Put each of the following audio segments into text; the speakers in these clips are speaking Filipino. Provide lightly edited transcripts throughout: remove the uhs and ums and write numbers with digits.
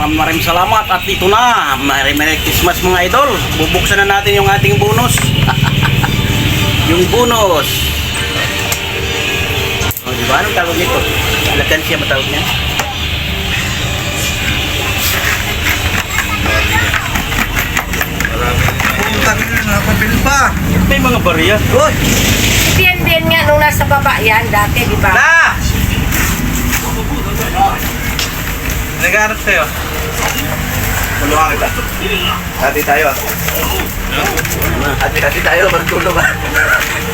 maraming salamat at ito na, Merry Christmas mga idol. Bubuksan na natin yung ating bonus. Yung bonus. O, diba? Anong tawag nito? Alakansya ba tawag niya? Nakapil pa. May mga barya. Uy! Yan nga nung nasa baba yan dati, di ba? Na! Naghanap sa'yo. Tulungan kita. Hati tayo ah. Hati tayo, magtulong ah.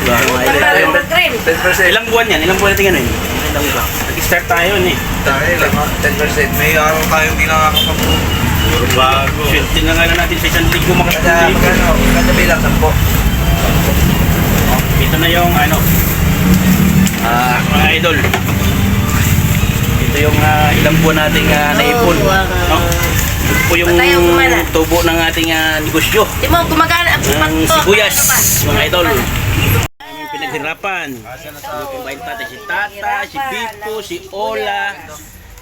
Tayo mag-green. 10%. Ilang buwan yan? Ilang buwan natin ano yun? Ilang buwan? Nag-start tayo yun eh. Tayo lang ah. 10%. May araw tayong di nakakapag-book. Puro bago. Swerte na nga lang natin sa isang ligo Kada makatulog. kada bilang 10. Ito na yung ano, mga idol. Ito yung ilang buwan nating naipon. No? Ito po yung tubo ng ating negosyo. Di mo, gumagana. Ng sibuyas, mga idol. Aming pinaghirapan. Kumain natin si Tata, si Pipo, si Ola,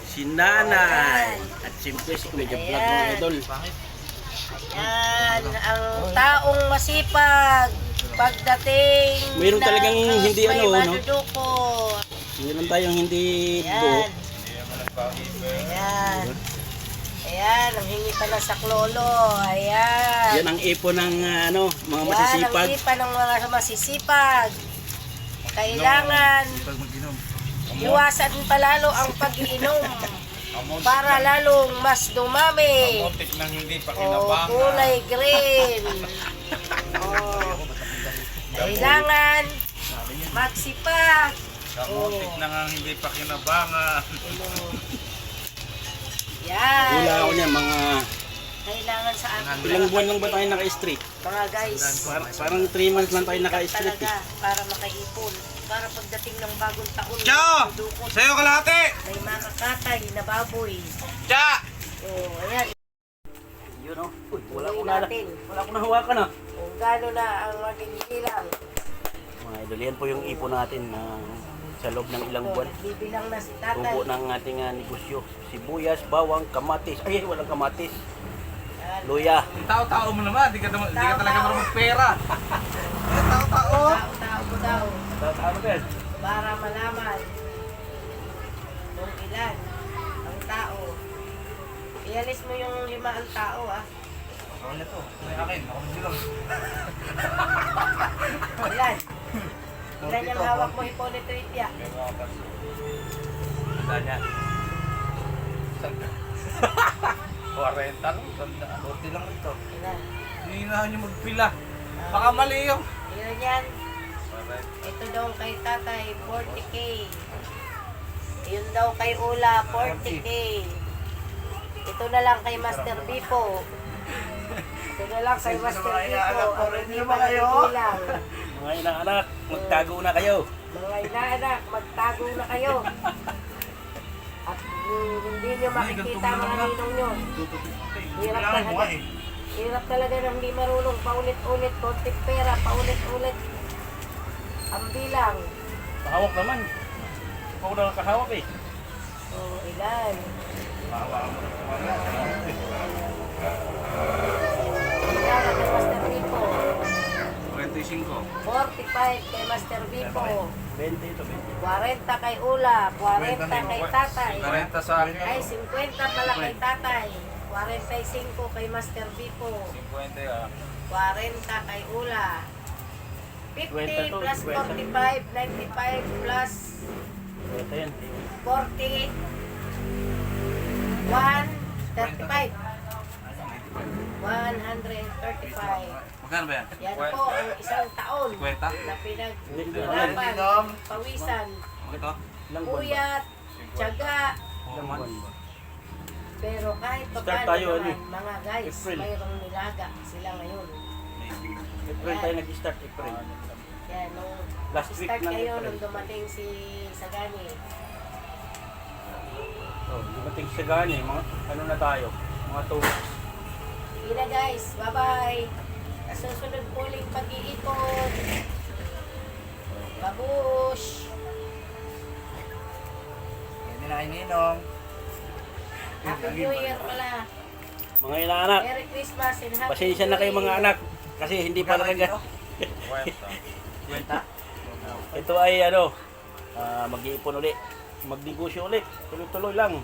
si Nanay. At siyempre si Kuya Vlog, mga idol. Yan, ang taong masipag. Pagdating Mayroon talagang hindi may ano, no? madudukot. Meron tayong hindi buo. Ayan. Ayan, ang hingi pa ng saklolo. Ayan. Yan ang ipo ng ano, mga Yan, masisipag. ang ipa ng mga masisipag. Kailangan iwasan palalo ang pag-iinom para lalong mas dumami. Kulay green. Kailangan magsipag. Kamotik na nga hindi pa kinabangan. Yan. Wala ako niyan, mga Kailangan sa atin. ilang buwan lang ba tayo naka-street? Mga guys. Parang 3 months lang tayo naka-street eh. Talaga, para makaipon. Para pagdating ng bagong taon, Tiyo! dudukot, Sa'yo kalahati! may makakatay na baboy. Tiya! Ayan. Yun o. Uy, wala Tuloy ko na. natin. Wala ko na hawakan ah. Kung gaano na ang maging bilang. Mga idol, yan po yung ipo natin sa loob ng ilang buwan. Nagbibilang na si tatay. Tubo ng ating negosyo. Sibuyas, bawang, kamatis. Ay, walang kamatis. Yan. Luya. Tao-tao mo naman, di ka talaga marunong magpera. Tao-tao. Tao ko daw. Ano ba yan? Para malaman kung ilan ang tao. Ialis mo yung 5 ang tao ah. Ako na to. May akin. Ako na lang. Ilan? Ilan yung hawak mo Hipolito Itya? Tanda niya. 40 lang. 40 lang ito. Ilan? Hihinahan niyo magpila. Baka mali yung. Ilan yan? Ito daw kay tatay, 40k. Yun daw kay Ula, 40k. Ito na lang kay Master Bipo. Ito na lang kay Master Bipo. Ang hindi pa nabibilang. Mga inaanak, magtago na kayo. Mga inaanak, magtago na kayo. At hindi nyo makikita mga ninong nyo. Hirap talaga. Hirap talaga na hindi marunong. Paulit-ulit, konting pera, paulit-ulit. Ang bilang. Kahawak naman. Ako na kahawak eh. O, ilan? Ilan kay Master Bipo? 25. 45 kay Master Bipo. 20 ito, 20. 40 kay Ula. 40 kay Tatay. 40 sa akin. Ay, 50 pala kay Tatay. 45 kay Master Bipo. 50 ah. 40 kay Ula. 50 plus 45, 95 plus Ito yan. 40, 135. 135. Magkano ba yan? Yan po ang isang taon 50? na pinaghirapan, pawisan, Ito? Ilang buwan ba? puyat, tiyaga. Ilang buwan ba? Pero kahit Start paano tayo, naman, ano? mga guys, April. mayroong nilaga sila ngayon. April tayo nag-start, April. Yan, nung Last week start ng kayo, April. nung dumating si Sagani. So, dumating sa gani, mga ano na tayo, mga 2 weeks. Yun na guys, bye-bye. Susunod po ulit pag-iipon. Babush! Hindi na kay Ninong. Happy New Year pala. Mga inaanak, Merry Christmas and Happy pasensya na kayo mga anak. Kasi hindi pa nakagat. Ito ay ano, mag-iipon ulit. Magnegosyo ulit. Tuloy-tuloy lang.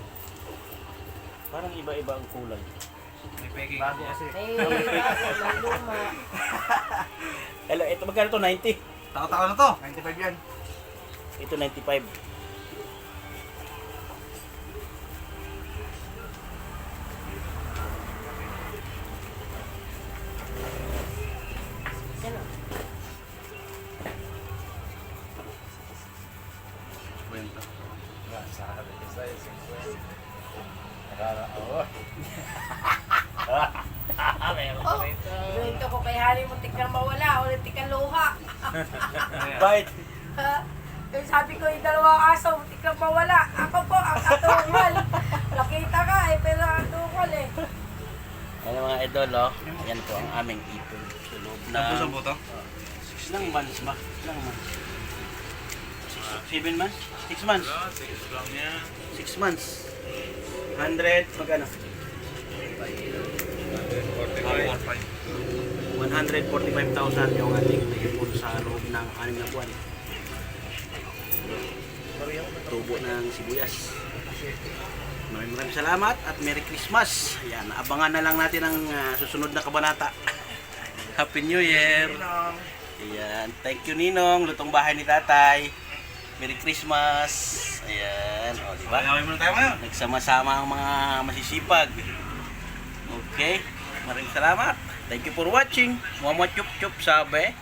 Parang iba-iba ang kulay. May peking bago kasi. May bago, may luma. Hello, ito magkano to? 90? Tako-tako na to. 95 yan. Ito 95. Ano? Kwenta. Oh, ito ko kay Hari mo tikang mawala, ulit tikang luha. Bait. Ha? Eh, sabi ko yung dalawang aso, tikang mawala. Ako po, ang atungal. Nakita ka eh, pero ang atungal eh. Ayan mga idol, oh. Ayan po ang aming ipon. Sa loob na... Sampo to? Ilang months ba? Ilang months? 7 months? 6 months? 6 lang yan. 6 months. 100, magkano? 145,000 yung ating naipon sa loob ng 6 na buwan. Tubo ng sibuyas. Maraming salamat at Merry Christmas. Ayan, abangan na lang natin ang susunod na kabanata. Happy New Year. Ayan, thank you Ninong, lutong bahay ni Tatay. Merry Christmas. Ayan, o di ba? Gawin muna tayo ngayon. Nagsama-sama ang mga masisipag. Okay, maraming salamat. Thank you for watching. Mama chup chup sabi.